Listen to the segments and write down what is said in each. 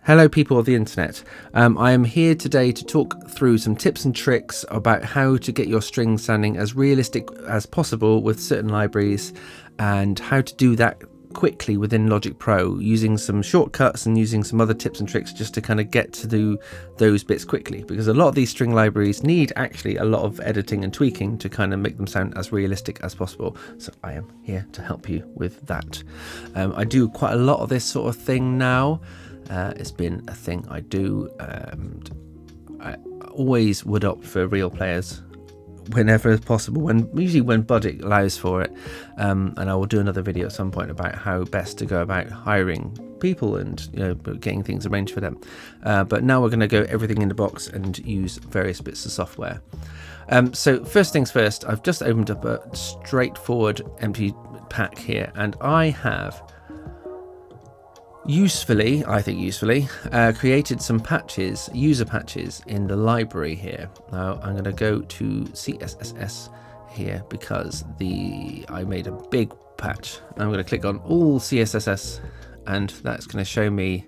Hello people of the internet. I am here today to talk through some tips and tricks about how to get your strings sounding as realistic as possible with certain libraries, and how to do that quickly within Logic Pro using some shortcuts and using some other tips and tricks just to kind of get to do those bits quickly, because a lot of these string libraries need actually a lot of editing and tweaking to kind of make them sound as realistic as possible. So I am here to help you with that. I do quite a lot of this sort of thing now. It's been a thing I do. I always would opt for real players whenever possible, usually when budget allows for it. And I will do another video at some point about how best to go about hiring people and getting things arranged for them. But now we're going to go everything in the box and use various bits of software. So first things first, I've just opened up a straightforward empty pack here, and I have usefully created some patches, user patches in the library here. Now I'm going to go to CSS here because I made a big patch. I'm going to click on all CSS, and that's going to show me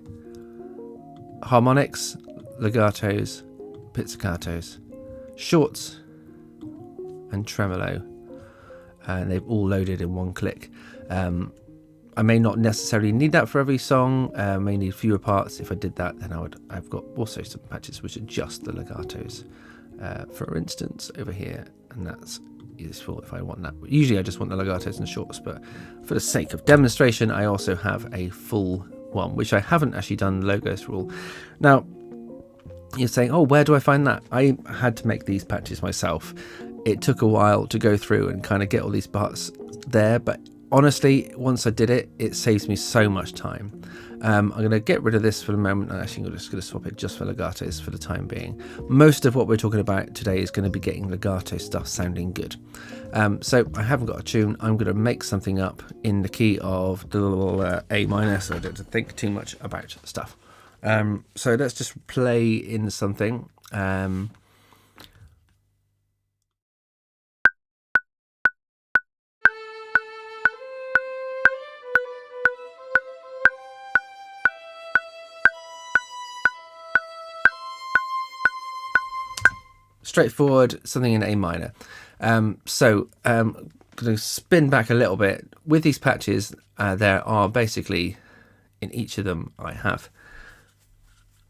harmonics, legatos, pizzicatos, shorts, and tremolo, and they've all loaded in one click. I may not necessarily need that for every song. I may need fewer parts. If I did that, then I've got also some patches which are just the legatos, for instance, over here, and that's useful if I want that. Usually I just want the legatos and shorts, but for the sake of demonstration, I also have a full one, which I haven't actually done logos for all. Now, you're saying, oh, where do I find that? I had to make these patches myself. It took a while to go through and kind of get all these parts there, but honestly, once I did it, it saves me so much time. I'm going to get rid of this for the moment. Actually, I'm just going to swap it just for legatos for the time being. Most of what we're talking about today is going to be getting legato stuff sounding good. So I haven't got a tune. I'm going to make something up in the key of the little A minor, so I don't have to think too much about stuff. So let's just play in something. Straightforward, something in A minor. Going to spin back a little bit. With these patches, there are basically, in each of them, I have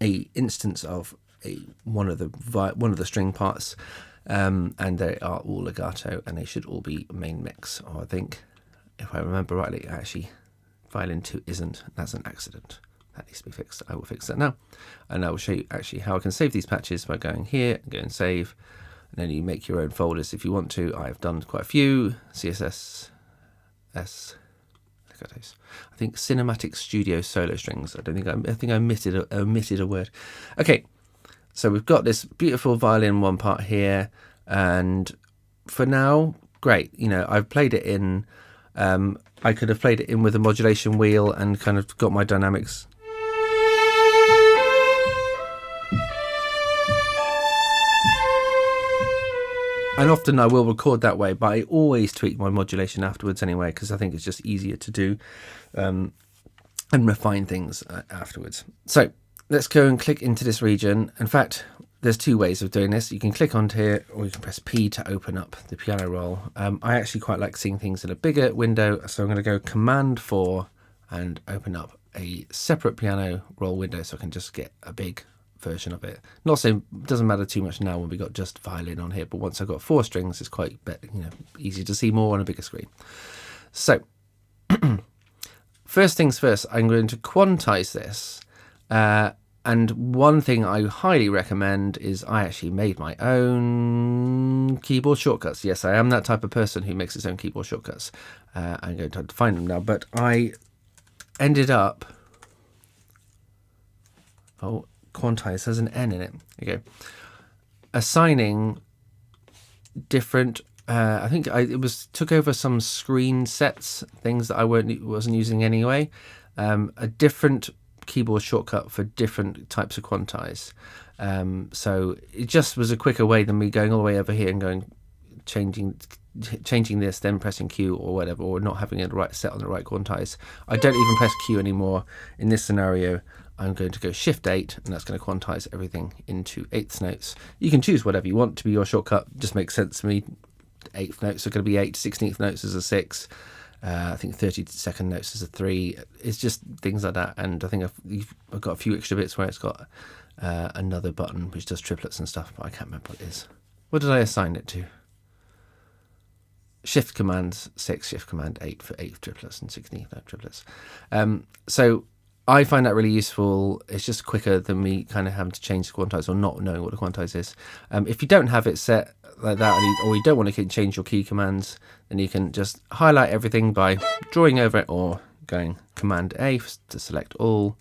a instance of one of the string parts, and they are all legato, and they should all be main mix. Or I think, if I remember rightly, actually, violin 2 isn't. That's an accident. That needs to be fixed. I will fix that now, and I will show you actually how I can save these patches by going here and go and save, and then you make your own folders if you want to. I've done quite a few. CSS, legatos. I think Cinematic Studio solo strings. I think I omitted a word. Okay, so we've got this beautiful violin one part here, and for now, great. I've played it in. I could have played it in with a modulation wheel and kind of got my dynamics. And often I will record that way, but I always tweak my modulation afterwards anyway, because I think it's just easier to do and refine things afterwards. So let's go and click into this region. In fact, there's two ways of doing this. You can click onto here, or you can press P to open up the piano roll. I actually quite like seeing things in a bigger window, so I'm going to go Command 4 and open up a separate piano roll window so I can just get a big version of it. Not saying it doesn't matter too much now when we got just violin on here, but once I've got 4 strings, it's quite easy to see more on a bigger screen. So first things first, I'm going to quantize this. And one thing I highly recommend is I actually made my own keyboard shortcuts. Yes, I am that type of person who makes his own keyboard shortcuts. I'm going to have to find them now, but I ended up... Oh, quantize has an N in it. Okay. Assigning different... I think took over some screen sets, things that I wasn't using anyway. A different keyboard shortcut for different types of quantize. So it just was a quicker way than me going all the way over here and changing this, then pressing Q or whatever, or not having it right set on the right quantize. I don't even press Q anymore in this scenario. I'm going to go Shift 8, and that's going to quantize everything into eighths notes. You can choose whatever you want to be your shortcut. Just makes sense to me. Eighth notes are going to be 8, 16th notes is a 6. I think 32nd notes is a 3. It's just things like that. And I think I've got a few extra bits where it's got another button which does triplets and stuff, but I can't remember what it is. What did I assign it to? Shift command 6, Shift command 8 for 8th triplets and 16th note triplets. So I find that really useful. It's just quicker than me kind of having to change the quantize or not knowing what the quantize is. If you don't have it set like that, or you don't want to change your key commands, then you can just highlight everything by drawing over it or going Command A to select all,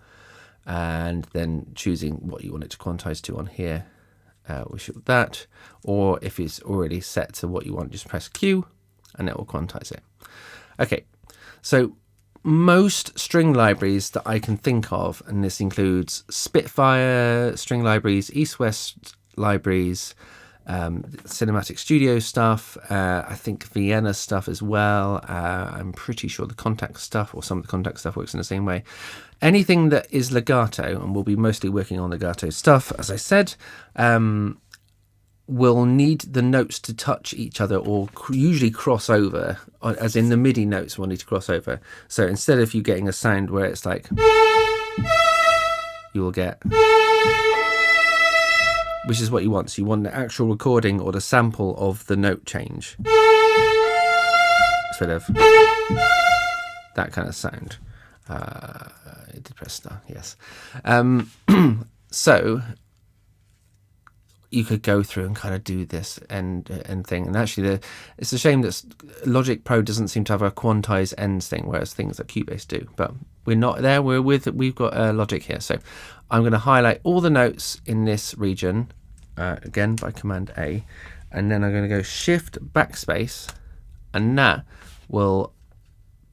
and then choosing what you want it to quantize to on here. We should that, or if it's already set to what you want, just press Q and it will quantize it. Okay, so most string libraries that I can think of, and this includes Spitfire string libraries, East-West libraries, Cinematic Studio stuff, I think Vienna stuff as well. I'm pretty sure the contact stuff, or some of the contact stuff, works in the same way. Anything that is legato, and we'll be mostly working on legato stuff, as I said, will need the notes to touch each other, or usually cross over, as in the MIDI notes will need to cross over. So instead of you getting a sound where it's like, you will get, which is what you want. So you want the actual recording or the sample of the note change instead of that kind of sound. I did press star, yes. So you could go through and kind of do this and thing. And actually, it's a shame that Logic Pro doesn't seem to have a quantize ends thing, whereas things like Cubase do. But we're not there. We've got Logic here. So I'm going to highlight all the notes in this region, again by Command A, and then I'm going to go Shift Backspace, and that will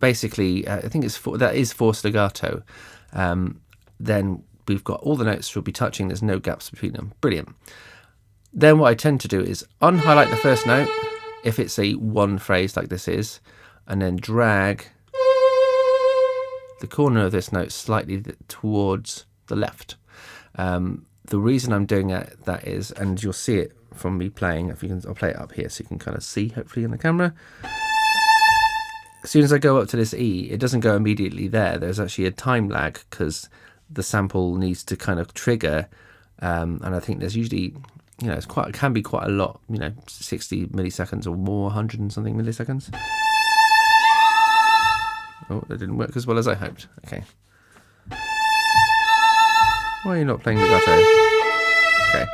basically, I think that is forced legato. Then we've got all the notes will be touching. There's no gaps between them. Brilliant. Then what I tend to do is unhighlight the first note if it's a one phrase like this is, and then drag the corner of this note slightly towards the left. The reason I'm doing that is, and you'll see it from me playing, I'll play it up here so you can kind of see, hopefully, in the camera. As soon as I go up to this E, it doesn't go immediately there. There's actually a time lag because the sample needs to kind of trigger, and I think there's usually, it can be quite a lot, 60 milliseconds or more, 100 and something milliseconds. Oh, that didn't work as well as I hoped. Okay. Why are you not playing legato? Okay.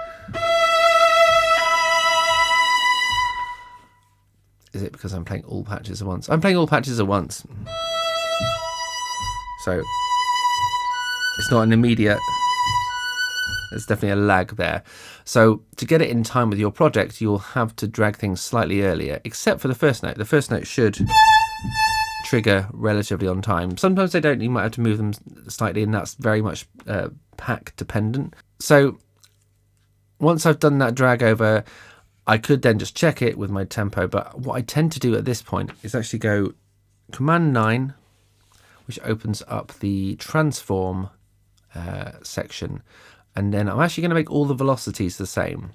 Is it because I'm playing all patches at once? I'm playing all patches at once. So it's not an immediate, there's definitely a lag there. So to get it in time with your project, you'll have to drag things slightly earlier, except for the first note. The first note should trigger relatively on time. Sometimes they don't, you might have to move them slightly, and that's very much pack dependent. So once I've done that drag over, I could then just check it with my tempo, but what I tend to do at this point is actually go Command 9, which opens up the transform section, and then I'm actually going to make all the velocities the same.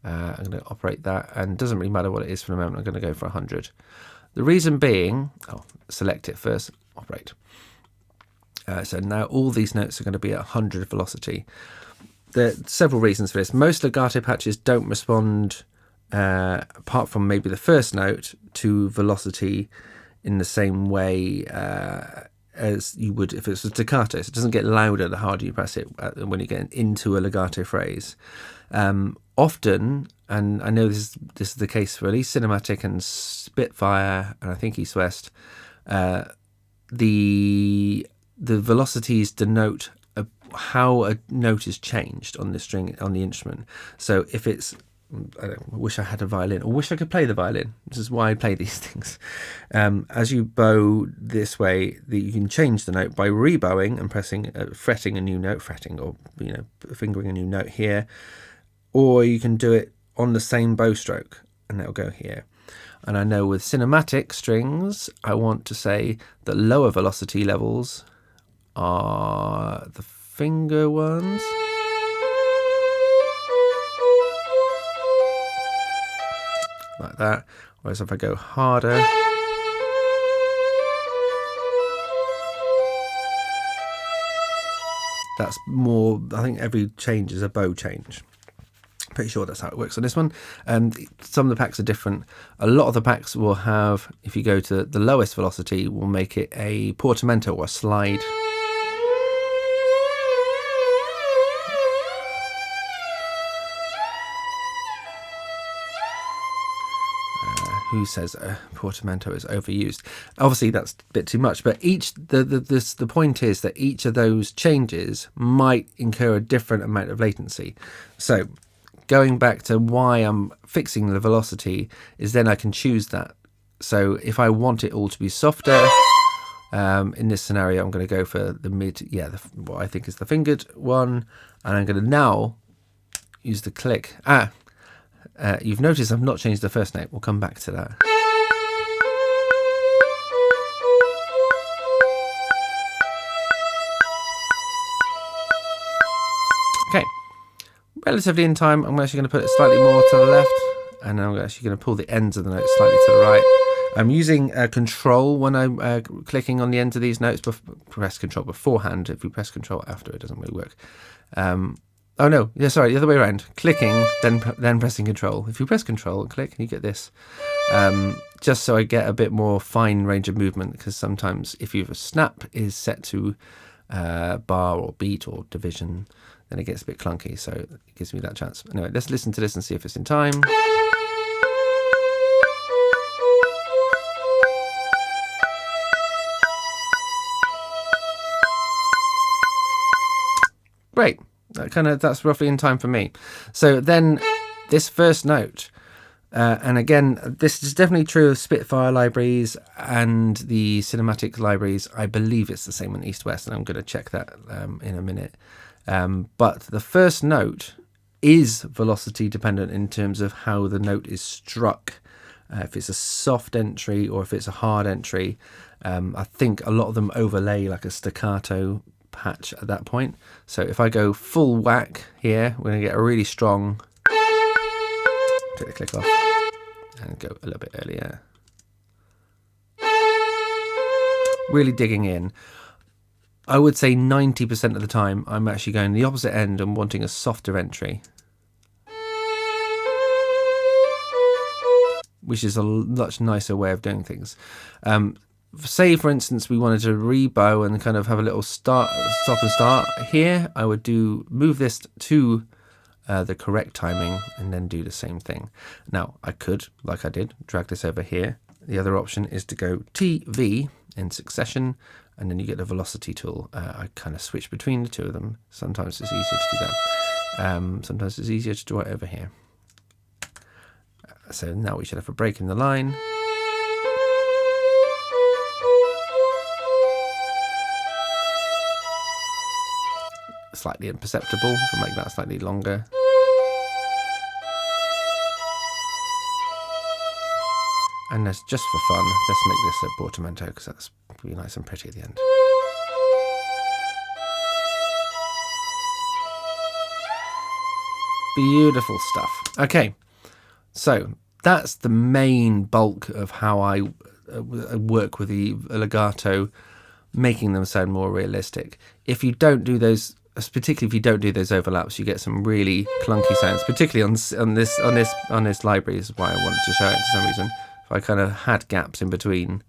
I'm going to operate that, and it doesn't really matter what it is for the moment. I'm going to go for 100. The reason being, select it first, operate. So now all these notes are going to be at 100 velocity. There are several reasons for this. Most legato patches don't respond, apart from maybe the first note, to velocity in the same way as you would if it was staccato. So it doesn't get louder the harder you press it when you get into a legato phrase. Often, and I know this is the case for at least Cinematic and Spitfire, and I think East-West, the velocities denote how a note is changed on the string, on the instrument. So if it's, I wish I had a violin, or wish I could play the violin. This is why I play these things. As you bow this way, you can change the note by rebowing and pressing, fretting a new note, or fingering a new note here, or you can do it on the same bow stroke, and that'll go here. And I know with cinematic strings, I want to say that lower velocity levels are the finger ones. Like that. Whereas if I go harder, that's more, I think every change is a bow change. Pretty sure that's how it works on this one. Some of the packs are different. A lot of the packs will have, if you go to the lowest velocity, will make it a portamento or a slide. Who says portamento is overused? Obviously, that's a bit too much. But the point is that each of those changes might incur a different amount of latency. So, going back to why I'm fixing the velocity is then I can choose that. So if I want it all to be softer, in this scenario, I'm going to go for the mid, what I think is the fingered one, and I'm going to now use the click. You've noticed I've not changed the first note. We'll come back to that. Okay, relatively in time, I'm actually going to put it slightly more to the left, and then I'm actually going to pull the ends of the notes slightly to the right. I'm using control when I'm clicking on the ends of these notes. Press control beforehand. If you press control after, it doesn't really work. Oh no, yeah, sorry, the other way around. Clicking, then pressing control. If you press control and click, you get this. Just so I get a bit more fine range of movement, because sometimes if your snap is set to bar or beat or division, then it gets a bit clunky, so it gives me that chance. Anyway, let's listen to this and see if it's in time. Great. That's roughly in time for me. So then this first note, and again, this is definitely true of Spitfire libraries and the cinematic libraries. I believe it's the same on East West, and I'm going to check that in a minute. But the first note is velocity dependent in terms of how the note is struck. If it's a soft entry or if it's a hard entry, I think a lot of them overlay like a staccato patch at that point. So if I go full whack here, we're going to get a really strong, take the click off and go a little bit earlier, really digging in. I would say 90% of the time I'm actually going the opposite end and wanting a softer entry, which is a much nicer way of doing things. Say, for instance, we wanted to rebow and kind of have a little stop and start here. I would move this to the correct timing and then do the same thing. Now, I could, like I did, drag this over here. The other option is to go TV in succession, and then you get the velocity tool. I kind of switch between the two of them. Sometimes it's easier to do that. Sometimes it's easier to do it over here. So now we should have a break in the line. Slightly imperceptible, if I make that slightly longer. And that's just for fun. Let's make this a portamento, because that's really nice and pretty at the end. Beautiful stuff. Okay, so that's the main bulk of how I work with the legato, making them sound more realistic. If you don't do those, particularly if you don't do those overlaps, you get some really clunky sounds, particularly on this library. Is why I wanted to show it for some reason. If I kind of had gaps in between,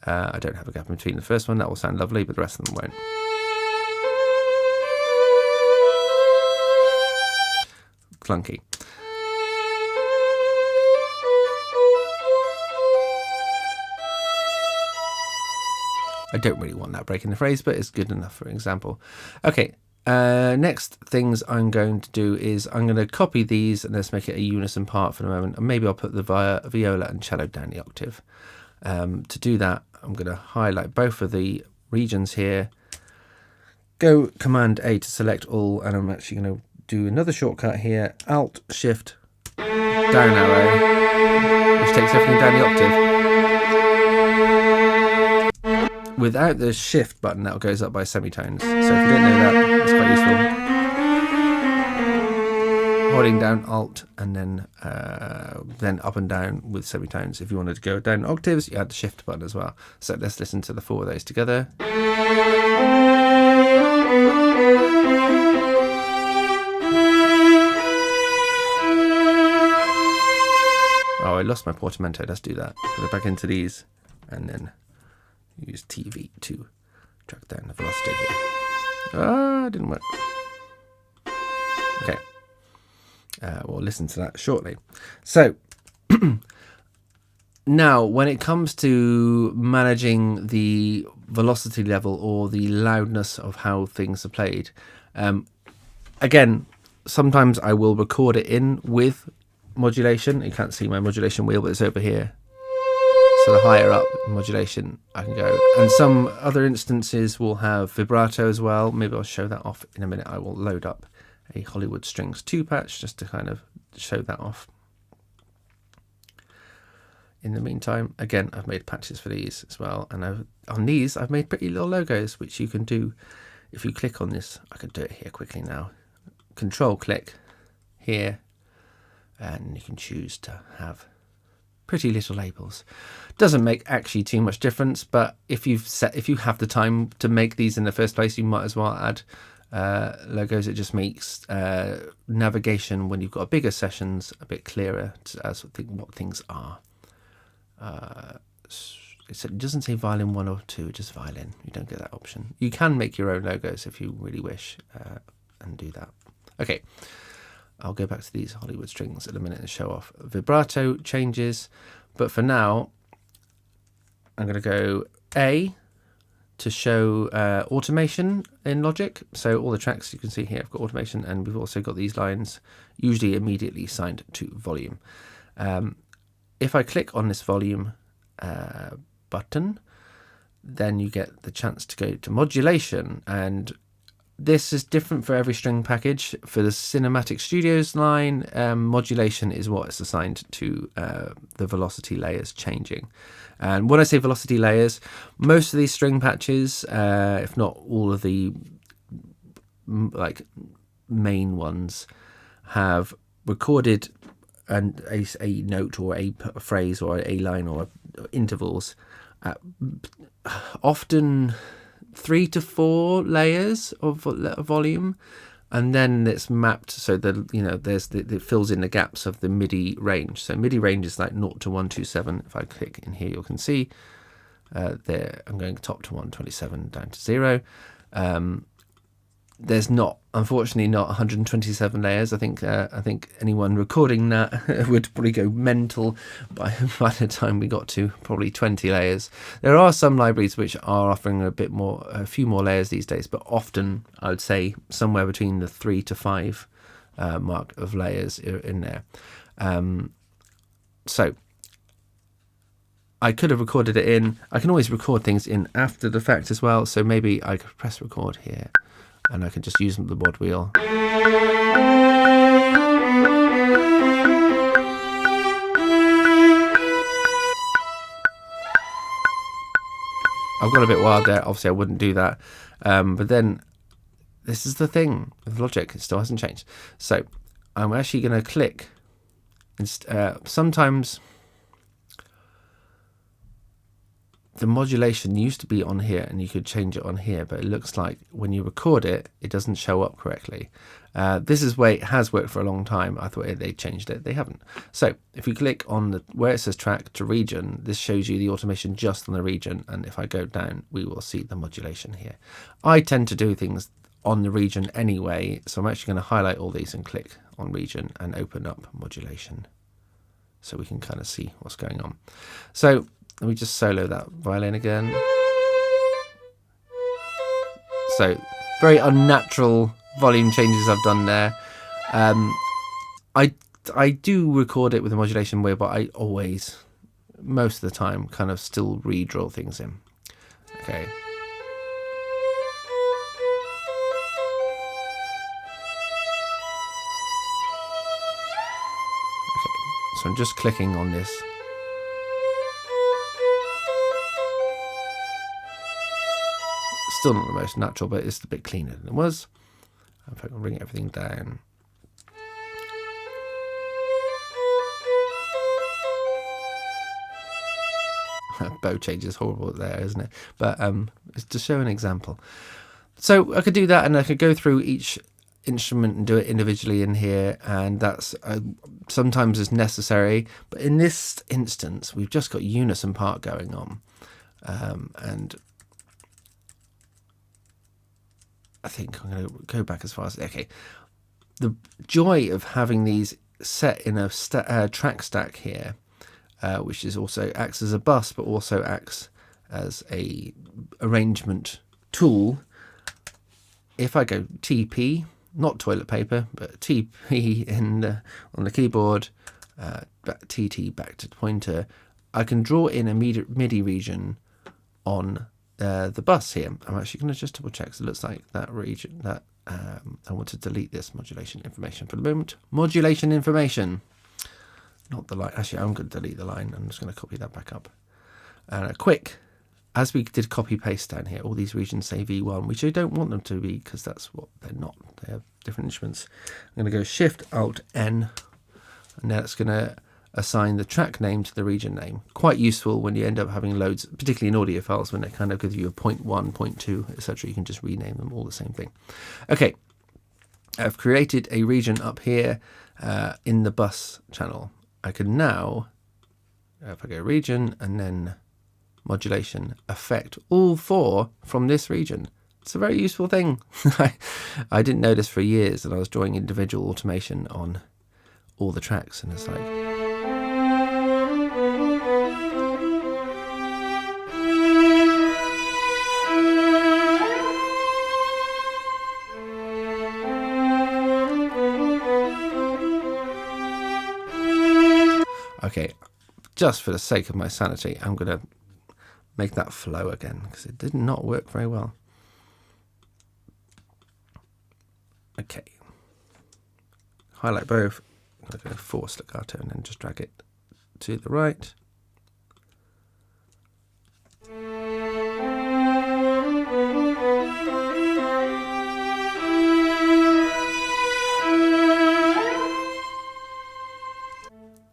I don't have a gap in between the first one, that will sound lovely, but the rest of them won't. Clunky. I don't really want that break in the phrase, but it's good enough for example. Okay. Next things I'm going to do is I'm going to copy these and let's make it a unison part for the moment, and maybe I'll put the viola and cello down the octave. To do that, I'm going to highlight both of the regions here, go Command A to select all, and I'm actually going to do another shortcut here, Alt Shift down arrow, which takes everything down the octave. without the shift button, that goes up by semitones. So if you don't know that, it's quite useful. Holding down Alt and then up and down with semitones. If you wanted to go down octaves, you had the shift button as well. So let's listen to the 4 of those together. Oh, I lost my portamento. Let's do that. Put it back into these and then use TV to track down the velocity here. Ah, didn't work. Okay. We'll listen to that shortly. So now when it comes to managing the velocity level or the loudness of how things are played, again, sometimes I will record it in with modulation. You can't see my modulation wheel, but it's over here. So the higher up modulation I can go. And some other instances will have vibrato as well. Maybe I'll show that off in a minute. I will load up a Hollywood Strings 2 patch just to kind of show that off. In the meantime, again, I've made patches for these as well. And on these, I've made pretty little logos, which you can do if you click on this. I can do it here quickly now. Control click here, and you can choose to have pretty little labels. Doesn't make actually too much difference, but if you have the time to make these in the first place, you might as well add logos. It just makes navigation when you've got bigger sessions a bit clearer as what things are. It doesn't say violin 1 or 2, just violin. You don't get that option. You can make your own logos if you really wish and do that. Okay, I'll go back to these Hollywood Strings in a minute and show off vibrato changes, but for now I'm going to go A to show automation in Logic. So all the tracks you can see here have got automation, and we've also got these lines usually immediately signed to volume. If I click on this volume button, then you get the chance to go to modulation, and this is different for every string package. For the Cinematic Studios line, modulation is what is assigned to the velocity layers changing. And when I say velocity layers, most of these string patches, if not all of the main ones, have recorded a note or a phrase or a line or intervals at often 3 to 4 layers of volume, and then it's mapped so that it fills in the gaps of the MIDI range. So MIDI range is like 0 to 127. If I click in here, you can see there I'm going top to 127, down to 0. There's unfortunately not 127 layers. I think anyone recording that would probably go mental by the time we got to probably 20 layers. There are some libraries which are offering a few more layers these days, but often I would say somewhere between the 3 to 5 mark of layers in there. So I could have recorded it in. I can always record things in after the fact as well. So maybe I could press record here, and I can just use the mod wheel. I've got a bit wild there. Obviously, I wouldn't do that. But then, this is the thing with Logic. It still hasn't changed. So, I'm actually going to click. Sometimes the modulation used to be on here and you could change it on here, but it looks like when you record it, it doesn't show up correctly. This is where it has worked for a long time. I thought they changed it. They haven't. So if you click on where it says track to region, this shows you the automation just on the region. And if I go down, we will see the modulation here. I tend to do things on the region anyway, so I'm actually going to highlight all these and click on region and open up modulation so we can kind of see what's going on. So let me just solo that violin again. So very unnatural volume changes I've done there. I do record it with a modulation wheel, but I always, most of the time, kind of still redraw things in. Okay. So I'm just clicking on this. Still not the most natural, but it's a bit cleaner than it was. If I can bring everything down. Bow change is horrible there, isn't it? But it's to show an example. So I could do that, and I could go through each instrument and do it individually in here, and that's sometimes is necessary. But in this instance, we've just got unison part going on, and I think I'm going to go back as far as okay. The joy of having these set in a track stack here. Which is also acts as a bus, but also acts as a arrangement tool. If I go TP, not toilet paper, but TP on the keyboard, TT back to pointer, I can draw in a MIDI region on the bus here. I'm actually going to just double check, because it looks like that region, that I want to delete this modulation information for the moment. Modulation information. Not the line. Actually, I'm going to delete the line. I'm just going to copy that back up. And as we did copy paste down here, all these regions say V1, which I don't want them to be, because that's what they're not. They have different instruments. I'm going to go Shift Alt N, and now it's going to assign the track name to the region name. Quite useful when you end up having loads, particularly in audio files, when they kind of give you a 0.1, 0.2, etc. You can just rename them all the same thing. Okay, I've created a region up here in the bus channel. I can now, if I go region and then modulation, affect all 4 from this region. It's a very useful thing. I didn't know this for years, and I was drawing individual automation on all the tracks, and it's like... Okay, just for the sake of my sanity, I'm going to make that flow again, because it did not work very well. Okay. Highlight both. I'm going to go force legato and then just drag it to the right.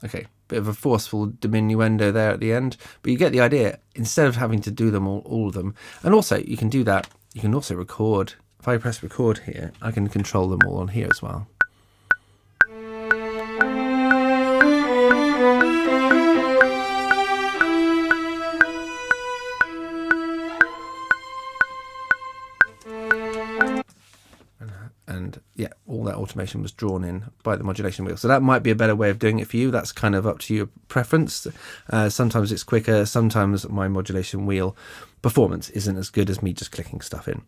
Okay, bit of a forceful diminuendo there at the end, but you get the idea. Instead of having to do them all of them, and also you can do that. You can also record. If I press record here, I can control them all on here as well. And yeah, all that automation was drawn in by the modulation wheel. So that might be a better way of doing it for you. That's kind of up to your preference. Sometimes it's quicker. Sometimes my modulation wheel performance isn't as good as me just clicking stuff in.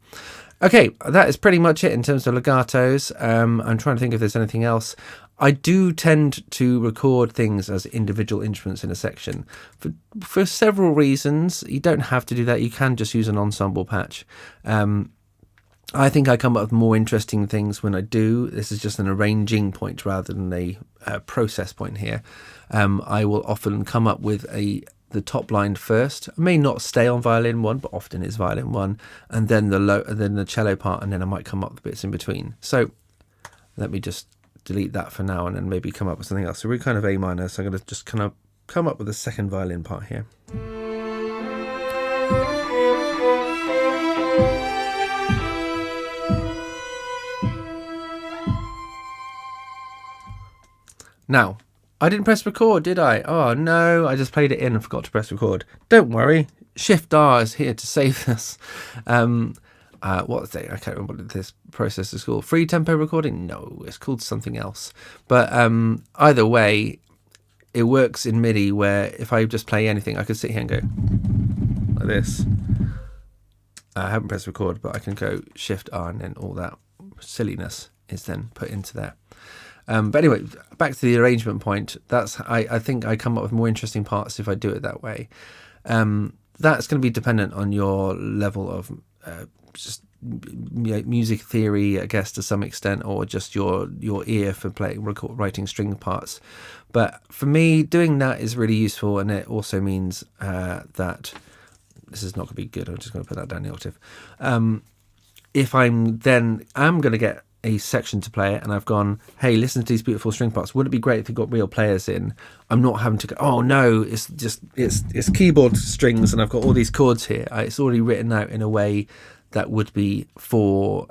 Okay, that is pretty much it in terms of legatos. I'm trying to think if there's anything else. I do tend to record things as individual instruments in a section for several reasons. You don't have to do that. You can just use an ensemble patch. I think I come up with more interesting things when I do. This is just an arranging point rather than a process point here. I will often come up with the top line first. I may not stay on violin 1, but often it's violin 1, and then the cello part, and then I might come up with bits in between. So let me just delete that for now, and then maybe come up with something else. So we're kind of A minor, so I'm going to just kind of come up with the second violin part here. Now, I didn't press record, did I? Oh no, I just played it in and forgot to press record. Don't worry, Shift R is here to save us. What's it? I can't remember what this process is called. Free tempo recording? No, it's called something else. But either way, it works in MIDI, where if I just play anything, I could sit here and go like this. I haven't pressed record, but I can go Shift R, and then all that silliness is then put into there. But anyway, back to the arrangement point. I think I come up with more interesting parts if I do it that way. That's going to be dependent on your level of just music theory, I guess, to some extent, or just your ear for writing string parts. But for me, doing that is really useful, and it also means that this is not going to be good. I'm just going to put that down the octave. If I'm going to get a section to play it, and I've gone, hey, listen to these beautiful string parts. Wouldn't it be great if you got real players in? I'm not having to go, oh no, it's keyboard strings and I've got all these chords here. It's already written out in a way that would be for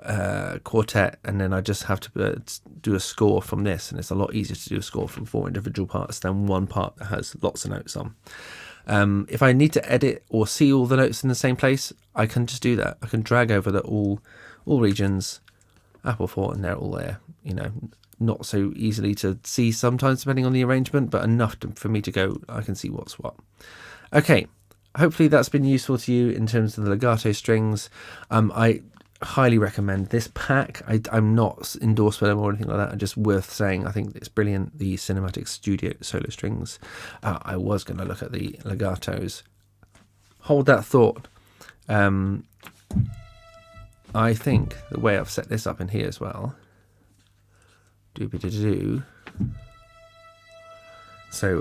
quartet, and then I just have to do a score from this, and it's a lot easier to do a score from 4 individual parts than one part that has lots of notes on. If I need to edit or see all the notes in the same place, I can just do that. I can drag over all regions, Apple 4, and they're all there. Not so easily to see sometimes depending on the arrangement, but enough for me to go, I can see what's what. Okay, hopefully that's been useful to you in terms of the legato strings. I highly recommend this pack. I'm not endorsed by them or anything like that. I'm just worth saying, I think it's brilliant. The Cinematic Studio solo strings. I was going to look at the legatos. Hold that thought. I think the way I've set this up in here as well. Doobie-doo-doo. So,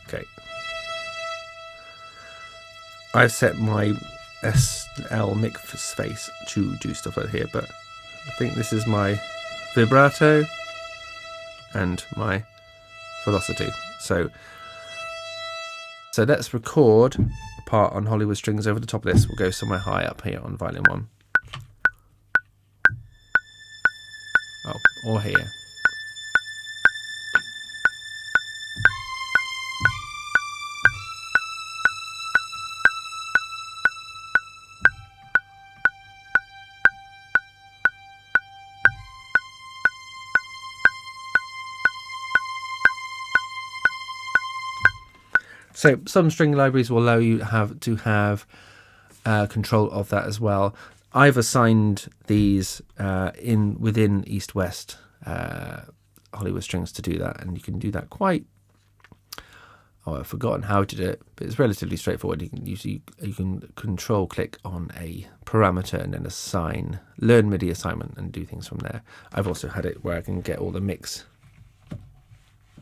okay. I've set my SL mix space to do stuff over here, but I think this is my vibrato and my velocity. So let's record a part on Hollywood strings over the top of this. We'll go somewhere high up here on violin 1. Oh, or here. So some string libraries will allow you to have control of that as well. I've assigned these within East-West Hollywood strings to do that, and you can do that I've forgotten how to do it, but it's relatively straightforward. You can control click on a parameter and then learn MIDI assignment and do things from there. I've also had it where I can get all the mix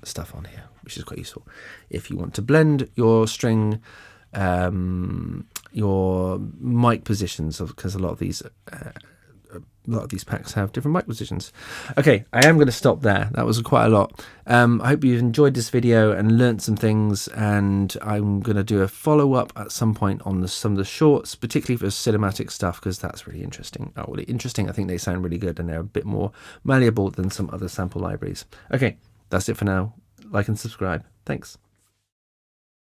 stuff on here, which is quite useful if you want to blend your string, your mic positions, because a lot of these packs have different mic positions. Okay, I am going to stop there. That was quite a lot. I hope you've enjoyed this video and learnt some things, and I'm going to do a follow-up at some point on some of the shorts, particularly for cinematic stuff, because that's really interesting. I think they sound really good, and they're a bit more malleable than some other sample libraries. Okay, that's it for now. Like and subscribe. Thanks.